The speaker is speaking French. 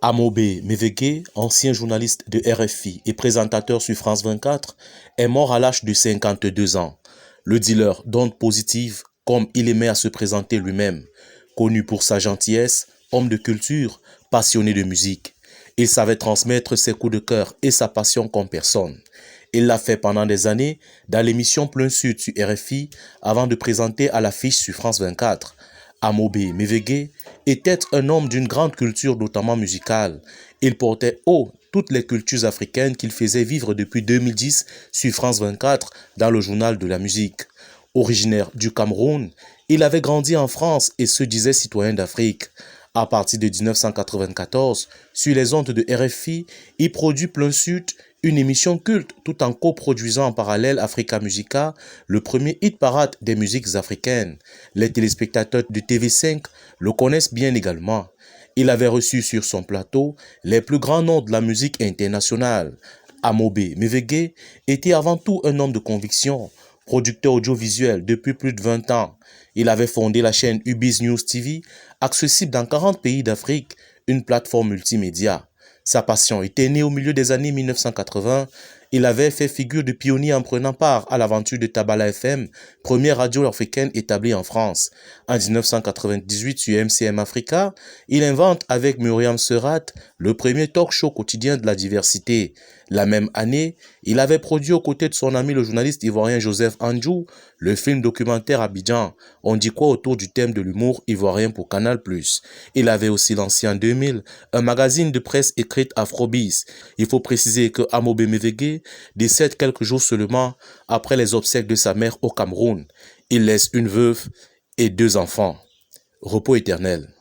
Amobe Mevege, ancien journaliste de RFI et présentateur sur France 24, est mort à l'âge de 52 ans. Le dealer d'ondes positives, comme il aimait à se présenter lui-même, connu pour sa gentillesse, homme de culture, passionné de musique. Il savait transmettre ses coups de cœur et sa passion comme personne. Il l'a fait pendant des années dans l'émission Plein Sud sur RFI avant de présenter à l'affiche sur France 24. Amobe Mevege était un homme d'une grande culture, notamment musicale. Il portait haut toutes les cultures africaines qu'il faisait vivre depuis 2010 sur France 24 dans le journal de la musique. Originaire du Cameroun, il avait grandi en France et se disait citoyen d'Afrique. À partir de 1994, sur les ondes de RFI, il produit Plein Sud, une émission culte tout en coproduisant en parallèle Africa Musica, le premier hit parade des musiques africaines. Les téléspectateurs de TV5 le connaissent bien également. Il avait reçu sur son plateau les plus grands noms de la musique internationale. Amobe Mevege était avant tout un homme de conviction, producteur audiovisuel depuis plus de 20 ans. Il avait fondé la chaîne Ubiz News TV, accessible dans 40 pays d'Afrique, une plateforme multimédia. Sa passion était née au milieu des années 1980. Il avait fait figure de pionnier en prenant part à l'aventure de Tabala FM, première radio africaine établie en France. En 1998, sur MCM Africa, il invente avec Myriam Serrat le premier talk show quotidien de la diversité. La même année, il avait produit aux côtés de son ami le journaliste ivoirien Joseph Andjou le film documentaire Abidjan, on dit quoi autour du thème de l'humour ivoirien pour Canal+. Il avait aussi lancé en 2000 un magazine de presse écrite Afrobiz. Il faut préciser que Amobe Mevege décède quelques jours seulement après les obsèques de sa mère au Cameroun. Il laisse une veuve et 2 enfants. Repos éternel.